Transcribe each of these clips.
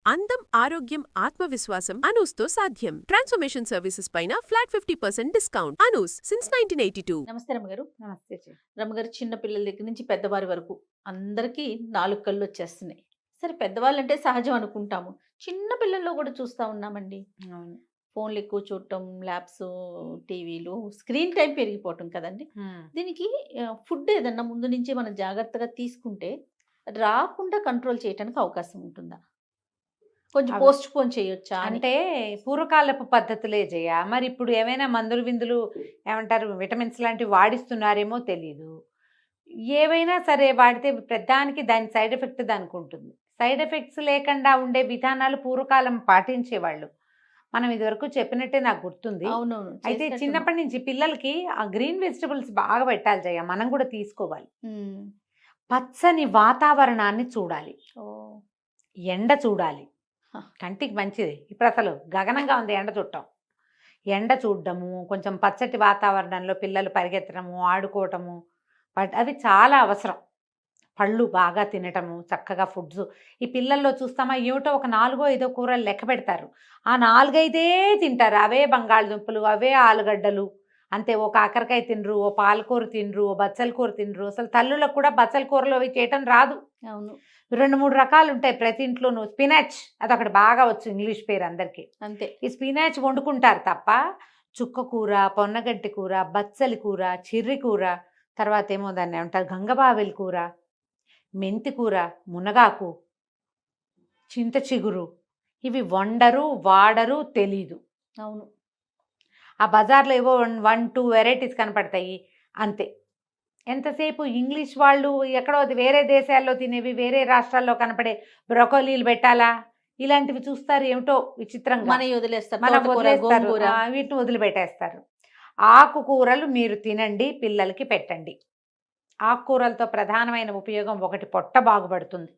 అందం, ఆరోగ్యం, ఆత్మవిశ్వాసం అనూస్తో సాధ్యం. ట్రాన్స్ఫర్మేషన్ సర్వీసెస్ పైన ఫ్లాట్ 50% డిస్కౌంట్. అనూస్ సిన్స్ 1982. నమస్తే రమ్మగారు. నమస్తే చె రమ్మగారు, చిన్న పిల్లల దగ్గర నుంచి పెద్దవారి వరకు అందరికీ 4 కళ్ళు వచ్చేస్తున్నాయి. సరే, పెద్దవాళ్ళంటే సహజం అనుకుంటాము. చిన్న పిల్లల్లో కూడా చూస్తా ఉన్నామండి. అవును. ఫోన్లు ఎక్కువ చూడటం, ల్యాబ్స్, టీవీలు, స్క్రీన్ టైం పెరిగిపోవటం కదండి. దీనికి ఫుడ్ ఏదన్నా ముందు నుంచి మనం జాగ్రత్తగా తీసుకుంటే రాకుండా కంట్రోల్ చేయడానికి అవకాశం ఉంటుందా? కొంచెం అవి పోస్ట్ పోన్ చేయొచ్చా అని? అంటే పూర్వకాలపు పద్ధతులే జయ. మరి ఇప్పుడు ఏమైనా మందులు విందులు ఏమంటారు విటమిన్స్ లాంటివి వాడిస్తున్నారేమో తెలీదు. ఏవైనా సరే వాడితే ప్రతిదానికి దాని సైడ్ ఎఫెక్ట్ దానికి ఉంటుంది. సైడ్ ఎఫెక్ట్స్ లేకుండా ఉండే విధానాలు పూర్వకాలం పాటించేవాళ్ళు. మనం ఇదివరకు చెప్పినట్టే నాకు గుర్తుంది. అవునవును, అయితే చేసినట్టున్నాం. చిన్నప్పటి నుంచి పిల్లలకి ఆ గ్రీన్ వెజిటబుల్స్ బాగా పెట్టాలి జయ. మనం కూడా తీసుకోవాలి. ఉమ్. పచ్చని వాతావరణాన్ని చూడాలి, ఓ. ఎండ చూడాలి, హ. కంటికి మంచిది. ఇప్పుడు అసలు గగనంగా ఉంది ఎండ చూడటం. ఎండ చూడడము, కొంచెం పచ్చటి వాతావరణంలో పిల్లలు పరిగెత్తడము, ఆడుకోవటము, అవి చాలా అవసరం. పళ్ళు బాగా తినటము, చక్కగా ఫుడ్స్. ఈ పిల్లల్లో చూస్తామా, ఏమిటో ఒక 4-5 కూరలు లెక్క పెడతారు. ఆ 4-5 తింటారు. అవే బంగాళదుంపలు, అవే ఆలుగడ్డలు, అంతే. ఓ కాకరకాయ తినరు, ఓ పాలకూర తినరు, ఓ బచ్చల కూర తినరు. అసలు తల్లులకు కూడా బచ్చల కూరలు అవి చేయటం రాదు. అవును, 2-3 రకాలు ఉంటాయి ప్రతి ఇంట్లోనూ. స్పినాచ్ అదొకటి బాగా వచ్చు, ఇంగ్లీష్ పేరు అందరికీ. అంతే. ఈ స్పినాచ్ వండుకుంటారు తప్ప చుక్క కూర, పొన్నగంటి కూర, బచ్చలి కూర, చిర్రి కూర, తర్వాత ఏమో దాన్ని ఏమంటారు గంగబావెల కూర, మెంతి కూర, మునగాకు, చింత చిగురు, ఇవి వండరు, వాడరు, తెలీదు. అవును. ఆ బజార్లో ఏవో 1-2 వెరైటీస్ కనపడతాయి అంతే. ఎంతసేపు ఇంగ్లీష్ వాళ్ళు ఎక్కడో వేరే దేశాల్లో తినేవి, వేరే రాష్ట్రాల్లో కనపడే బ్రొకోలీలు పెట్టాలా, ఇలాంటివి చూస్తారు. ఏమిటో విచిత్రంగా మన వదిలేస్తారు. మనం తోటకూర, వదిలేస్తారు. గోంగూర. వీటిని వదిలిపెట్టేస్తారు. ఆకుకూరలు మీరు తినండి, పిల్లలకి పెట్టండి. ఆకుకూరలతో ప్రధానమైన ఉపయోగం ఒకటి, పొట్ట బాగుపడుతుంది.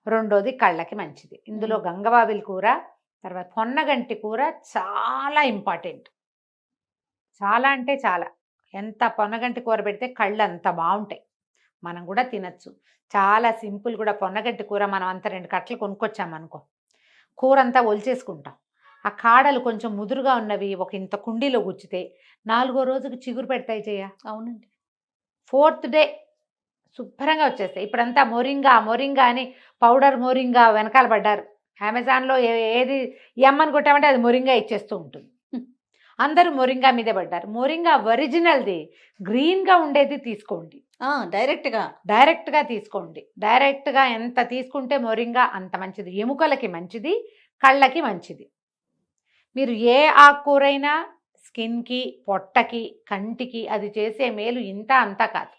రెండోది కళ్ళకి మంచిది. ఇందులో గంగబాబిలి కూర, తర్వాత పొన్నగంటి కూర చాలా ఇంపార్టెంట్. చాలా అంటే చాలా. ఎంత పొన్నగంటి కూర పెడితే కళ్ళు అంత బాగుంటాయి. మనం కూడా తినచ్చు. చాలా సింపుల్ కూడా. పొన్నగంటి కూర మనం అంత 2 కట్టలు కొనుక్కొచ్చామనుకో, కూర అంతా ఒలిచేసుకుంటాం. ఆ కాడలు కొంచెం ముదురుగా ఉన్నవి ఒక ఇంత కుండీలో గుచ్చితే 4వ రోజుకి చిగురు పెడతాయి చేయ. అవునండి. 4th డే శుభ్రంగా వచ్చేస్తాయి. ఇప్పుడంతా మొరింగా అని పౌడర్ మొరింగా వెనకాల పడ్డారు. అమెజాన్లో ఏది ఎమ్మని కొట్టామంటే అది మొరింగా ఇచ్చేస్తూ ఉంటుంది. అందరూ మొరింగా మీదే పడ్డారు. మొరింగా ఒరిజినల్ది గ్రీన్గా ఉండేది తీసుకోండి. డైరెక్ట్గా తీసుకోండి. డైరెక్ట్గా ఎంత తీసుకుంటే మొరింగా అంత మంచిది. ఎముకలకి మంచిది, కళ్ళకి మంచిది. మీరు ఏ ఆకుకూరైనా స్కిన్కి, పొట్టకి, కంటికి అది చేసే మేలు ఇంత అంతా కాదు.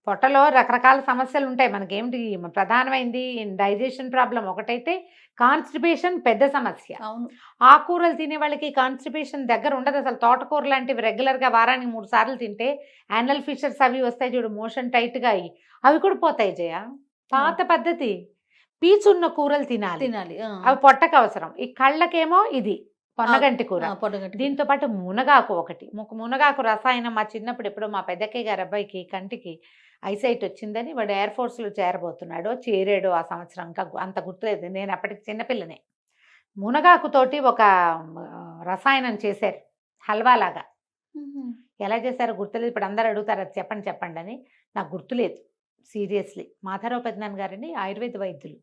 పొట్టలో రకరకాల సమస్యలు ఉంటాయి. మనకేమిటి ప్రధానమైంది డైజెషన్ ప్రాబ్లం ఒకటైతే, కాన్స్టిపేషన్ పెద్ద సమస్య. అవును. ఆకుకూరలు తినే వాళ్ళకి కాన్స్టిపేషన్ దగ్గర ఉండదు అసలు. తోటకూర లాంటివి రెగ్యులర్గా వారానికి 3 సార్లు తింటే యానల్ ఫిషర్స్ అవి వస్తాయి చూడు, మోషన్ టైట్గా అయ్యి, అవి కూడా పోతాయి జయ. పాత పద్ధతి. పీచున్న కూరలు తినాలి. అవి పొట్టకు అవసరం. ఈ కళ్ళకేమో ఇది పొన్నగంటి కూర. దీంతో పాటు మునగాకు ఒకటి. మునగాకు రసాయనం. మా చిన్నప్పుడు ఎప్పుడో మా పెద్దక్కయ్య గారి అబ్బాయికి కంటికి ఐసైట్ వచ్చిందని వాడు ఎయిర్ ఫోర్స్లో చేరబోతున్నాడో చేరాడో ఆ సంవత్సరం, ఇంకా అంత గుర్తులేదు. నేను అప్పటికి చిన్నపిల్లనే. మునగాకుతోటి ఒక రసాయనం చేశారు, హల్వాలాగా. ఎలా చేశారో గుర్తులేదు. ఇప్పుడు అందరు అడుగుతారు అది చెప్పండి అని. నాకు గుర్తులేదు సీరియస్లీ. మాధవరావు పెద్దనాన్న గారని ఆయుర్వేద వైద్యులు,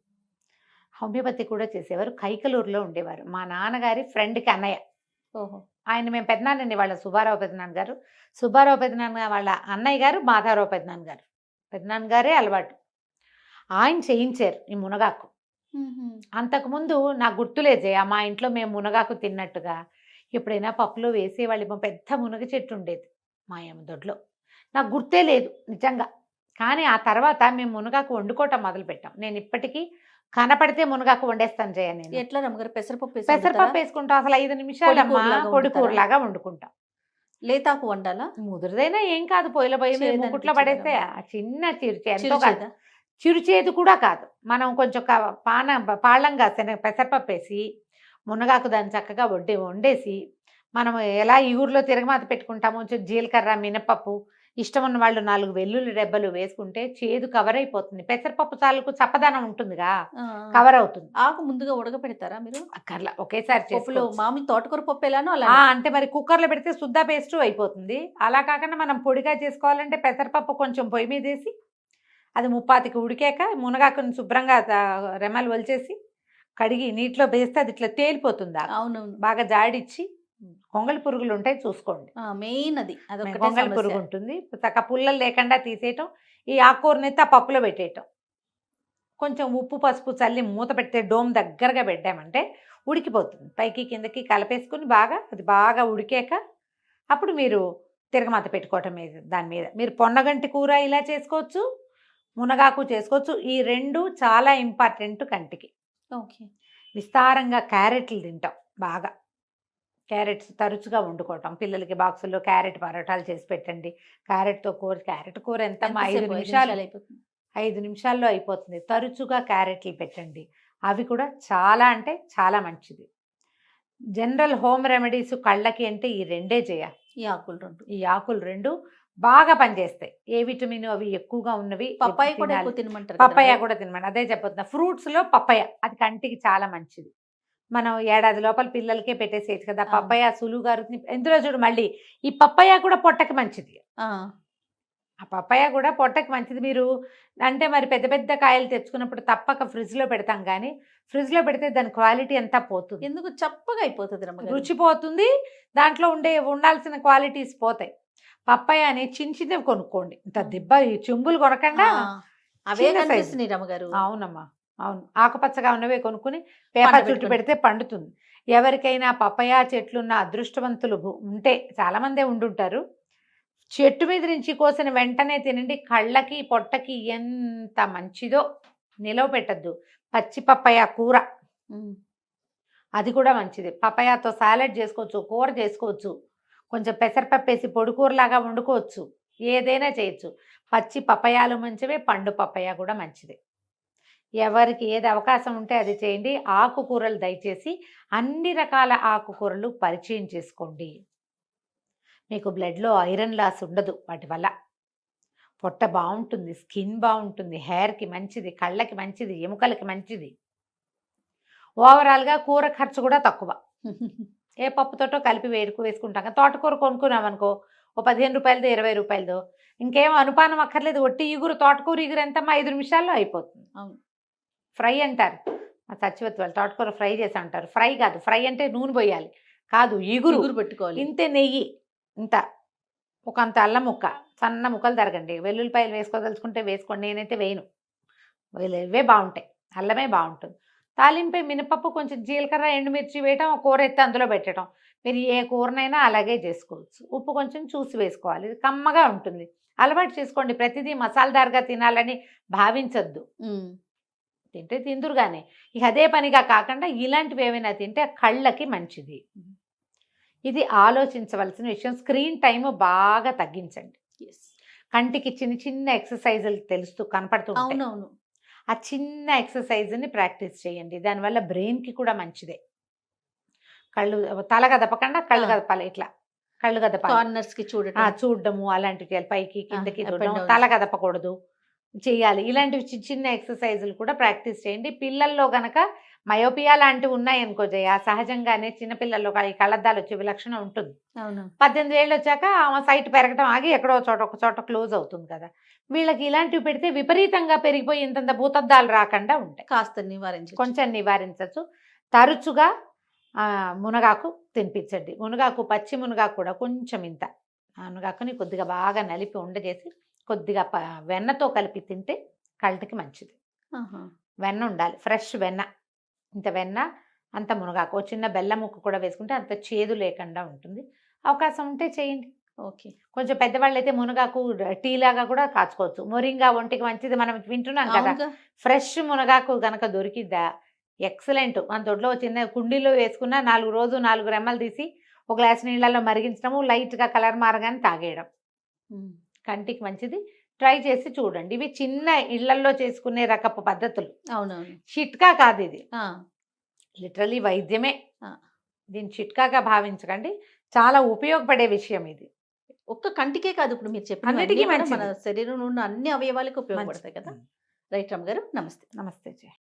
హోమియోపతి కూడా చేసేవారు. కైకలూరులో ఉండేవారు. మా నాన్నగారి ఫ్రెండ్కి అన్నయ్య. ఓహో. ఆయన మేము పెద్దనాన్నండి, వాళ్ళ సుబ్బారావు పెద్దనాన్న గారు. సుబ్బారావు పెద్దనాన్న వాళ్ళ అన్నయ్య గారు మాధవరావు పెద్దనాన్న గారు. పెద్దనాన్న గారే అలవాటు. ఆయన చేయించారు ఈ మునగాకు. అంతకుముందు నాకు గుర్తులేదు జయ, మా ఇంట్లో మేము మునగాకు తిన్నట్టుగా. ఎప్పుడైనా పప్పులో వేసేవాళ్ళు. పెద్ద మునగ చెట్టు ఉండేది మా దొడ్లో. నాకు గుర్తే లేదు నిజంగా. కానీ ఆ తర్వాత మేము మునగాకు వండుకోవటం మొదలుపెట్టాం. నేను ఇప్పటికీ కనపడితే మునగాకు వండేస్తాను జయ. నేను ఎట్లా రమ్మగారు? పెసరపప్పు వేసుకుంటాం. అసలు 5 నిమిషాలమ్మా పొడి కూరలాగా వండుకుంటాం. లేతాకు వండాలా? ముదురుదైనా ఏం కాదు. పొయ్యిలో ముకుట్లో పడేస్తే చిన్న ఎంతో కాదు. చిరుచేదు కూడా కాదు. మనం కొంచెం పాళంగా పెసరపప్పు వేసి మునగాకు దాన్ని చక్కగా వండేసి, మనం ఎలా ఈ ఊర్లో తిరగమాత పెట్టుకుంటామో జీలకర్ర, మినపప్పు ఇష్టం ఉన్న వాళ్ళు 4 వెల్లుల్లి రెబ్బలు వేసుకుంటే చేదు కవర్ అయిపోతుంది. పెసరపప్పు తాలూకు చప్పదనం ఉంటుందిగా, ఆ, కవర్ అవుతుంది. ఆకు ముందుగా ఉడకపెడతారా మీరు? అక్కర్లా, ఒకేసారి పప్పులో చేసుకోవచ్చు. మామూలు తోటకూర పప్పు ఎలానో అలా. అంటే మరి కుక్కర్లో పెడితే సుద్దా పేస్ట్ అయిపోతుంది. అలా కాకుండా మనం పొడిగా చేసుకోవాలంటే పెసరపప్పు కొంచెం పొయ్యి మీద వేసి అది 30కి ఉడికాక మునగాకుని శుభ్రంగా రెమ్మలు వలిచేసి కడిగి నీటిలో వేస్తే అది ఇట్లా తేలిపోతుంది. అవునవును, బాగా జాడిచ్చి కొంగళి పురుగులు ఉంటాయి చూసుకోండి. మెయిన్ అది అదొకటే కొంగళి పురుగు సమస్య. ఉంటుంది. చక్క పుల్లలు లేకుండా తీసేయటం, ఈ ఆకుకూరనైతే ఆ పప్పులో పెట్టేయటం, కొంచెం ఉప్పు పసుపు చల్లి మూత పెడితే డోమ్ దగ్గరగా పెట్టామంటే ఉడికిపోతుంది. పైకి కిందకి కలిపేసుకుని అది బాగా ఉడికాక అప్పుడు మీరు తిరగమాత పెట్టుకోవటం మీద దాని మీద మీరు పొన్నగంటి కూర ఇలా చేసుకోవచ్చు, మునగాకు చేసుకోవచ్చు. ఈ 2 చాలా ఇంపార్టెంట్ కంటికి. ఓకే. విస్తారంగా క్యారెట్లు తింటాం, బాగా క్యారెట్స్ తరచుగా వండుకోవటం. పిల్లలకి బాక్సుల్లో క్యారెట్ పరోటాలు చేసి పెట్టండి. క్యారెట్ కూర ఎంత 5 నిమిషాలు అయిపోతుంది. 5 నిమిషాల్లో అయిపోతుంది. తరచుగా క్యారెట్లు పెట్టండి. అవి కూడా చాలా అంటే చాలా మంచిది. జనరల్ హోమ్ రెమెడీస్ కళ్ళకి అంటే ఈ 2 చేయాలి. ఈ ఆకులు 2 బాగా పనిచేస్తాయి. ఏ విటమిన్ అవి ఎక్కువగా ఉన్నవి. పప్పాయ కూడా ఎక్కువ తినమంటారు. పప్పాయ కూడా తినమని అదే చెప్తున్నా. ఫ్రూట్స్లో పప్పాయ అది కంటికి చాలా మంచిది. మనం ఏడాది లోపల పిల్లలకే పెట్టేసేయచ్చు కదా. పప్పాయ సులువుగా ఎందులో చూడు మళ్ళీ ఈ పప్పాయ కూడా పొట్టకి మంచిది. ఆ పప్పాయ కూడా పొట్టకి మంచిది. మీరు అంటే మరి పెద్ద పెద్ద కాయలు తెచ్చుకున్నప్పుడు తప్పక ఫ్రిడ్జ్లో పెడతాం, కానీ ఫ్రిడ్జ్లో పెడితే దాని క్వాలిటీ అంతా పోతుంది. ఎందుకు చప్పగా అయిపోతుంది, రుచి పోతుంది, దాంట్లో ఉండాల్సిన క్వాలిటీస్ పోతాయి. పప్పాయ అని చిన్నవి కొనుక్కోండి. ఇంత దిబ్బ చెంబులు కొనకుండా అవే కనిపిస్తున్నాయి రమ్మగారు. అవునమ్మా, అవును. ఆకుపచ్చగా ఉన్నవే కొనుక్కుని పేపర్ చుట్టు పెడితే పండుతుంది. ఎవరికైనా పప్పాయ చెట్లున్న అదృష్టవంతులు ఉంటే, చాలామందే ఉండుంటారు, చెట్టు మీద నుంచి కోసిన వెంటనే తినండి. కళ్ళకి పొట్టకి ఎంత మంచిదో. నిలవ పెట్టద్దు. పచ్చి పప్పాయ కూర అది కూడా మంచిది. పప్పాయతో సాలెడ్ చేసుకోవచ్చు, కూర చేసుకోవచ్చు, కొంచెం పెసరపప్పు వేసి పొడి కూరలాగా వండుకోవచ్చు, ఏదైనా చేయొచ్చు. పచ్చి పప్పాయాలు మంచివే, పండు పప్పాయ కూడా మంచిదే. ఎవరికి ఏది అవకాశం ఉంటే అది చేయండి. ఆకుకూరలు దయచేసి అన్ని రకాల ఆకుకూరలు పరిచయం చేసుకోండి. మీకు బ్లడ్లో ఐరన్ లాస్ ఉండదు వాటి వల్ల. పొట్ట బాగుంటుంది, స్కిన్ బాగుంటుంది, హెయిర్కి మంచిది, కళ్ళకి మంచిది, ఎముకలకి మంచిది. ఓవరాల్గా కూర ఖర్చు కూడా తక్కువ. ఏ పప్పుతోటో కలిపి వేసుకుంటాం. తోటకూర కొనుక్కున్నామనుకో, ఓ 15 రూపాయలదో 20 రూపాయలదో, ఇంకేం అనుపానం అక్కర్లేదు. ఒట్టి ఇగురు, తోటకూర ఇగురు ఎంతమ్మా 5 నిమిషాల్లో అయిపోతుంది. అవును. ఫ్రై అంటారు మా సచివతి వాళ్ళు, తోటకూర ఫ్రై చేసి అంటారు. ఫ్రై కాదు, ఫ్రై అంటే నూనె పోయాలి కాదు, ఇగురు పెట్టుకోవాలి. ఇంతే, నెయ్యి ఇంత, ఒక అంత అల్లం ముక్క సన్న ముక్కలు తరగండి. వెల్లుల్లిపాయలు వేసుకోదలుచుకుంటే వేసుకోండి, నేనైతే వేయను. ఇవే బాగుంటాయి, అల్లమే బాగుంటుంది. తాలింపై మినపప్పు, కొంచెం జీలకర్ర, ఎండుమిర్చి వేయటం, కూర ఎత్తి అందులో పెట్టడం. మీరు ఏ కూరనైనా అలాగే చేసుకోవచ్చు. ఉప్పు కొంచెం చూసి వేసుకోవాలి, ఇది కమ్మగా ఉంటుంది. అలవాటు చేసుకోండి. ప్రతిదీ మసాలాదారుగా తినాలని భావించద్దు. తింటే తిందురు కానీ ఇక అదే పనిగా కాకుండా ఇలాంటివి ఏమైనా తింటే కళ్ళకి మంచిది. ఇది ఆలోచించవలసిన విషయం. స్క్రీన్ టైం బాగా తగ్గించండి. కంటికి చిన్న చిన్న ఎక్సర్సైజులు తెలుస్తూ కనపడుతూ ఉంటాయి. అవునవును. ఆ చిన్న ఎక్సర్సైజ్ని ప్రాక్టీస్ చేయండి. దానివల్ల బ్రెయిన్కి కూడా మంచిదే. కళ్ళు తల గదపకుండా కళ్ళు గదపాలి, ఇట్లా కళ్ళు గదపాలి. కార్నర్స్కి చూడడము అలాంటివి చేయాలి. పైకి కిందకి చూడడం, తల గదపకూడదు, చేయాలి. ఇలాంటివి చిన్న చిన్న ఎక్సర్సైజులు కూడా ప్రాక్టీస్ చేయండి. పిల్లల్లో గనక మయోపియా లాంటివి ఉన్నాయనుకో జయ, సహజంగానే చిన్నపిల్లల్లో కళ్ళద్దాలు వచ్చే విలక్షణం ఉంటుంది. 18 ఏళ్ళు వచ్చాక ఆమె సైట్ పెరగడం ఆగి ఎక్కడో ఒక చోట క్లోజ్ అవుతుంది కదా. వీళ్ళకి ఇలాంటివి పెడితే విపరీతంగా పెరిగిపోయి ఇంతంత భూతద్దాలు రాకుండా ఉంటాయి. కాస్త కొంచెం నివారించవచ్చు. తరచుగా మునగాకు తినిపించండి. మునగాకు, పచ్చి మునగాకు కూడా కొంచెం ఇంత మునగాకుని కొద్దిగా బాగా నలిపి ఉండజేసి కొద్దిగా వెన్నతో కలిపి తింటే కళ్ళకి మంచిది. వెన్న ఉండాలి, ఫ్రెష్ వెన్న. ఇంత వెన్న, అంత మునగాకు, చిన్న బెల్లం ముక్క కూడా వేసుకుంటే అంత చేదు లేకుండా ఉంటుంది. అవకాశం ఉంటే చేయండి. ఓకే. కొంచెం పెద్దవాళ్ళు అయితే మునగాకు టీ లాగా కూడా కాచుకోవచ్చు. మొరింగా ఒంటికి మంచిది, మనం వింటున్నాం కదా. ఫ్రెష్ మునగాకు కనుక దొరికిద్దా ఎక్సలెంట్. మన తొట్లో చిన్న కుండీలో వేసుకున్న 4 రెమ్మలు తీసి ఒక గ్లాస్ నీళ్ళలో మరిగించడము, లైట్గా కలర్ మారగానే తాగేయడం కంటికి మంచిది. ట్రై చేసి చూడండి. ఇవి చిన్న ఇళ్లల్లో చేసుకునే రకపు పద్ధతులు. అవునవును. చిట్కా కాదు ఇది, లిటరలీ వైద్యమే. దీన్ని చిట్కాగా భావించకండి, చాలా ఉపయోగపడే విషయం ఇది. ఒక్క కంటికే కాదు, ఇప్పుడు మీరు చెప్పిన అన్నిటికీ మన మంచిది. శరీరంలో ఉన్న అన్ని అవయవాలకు ఉపయోగపడతాయి కదా. రైట్ రమ్మ గారు, నమస్తే. నమస్తే జయ.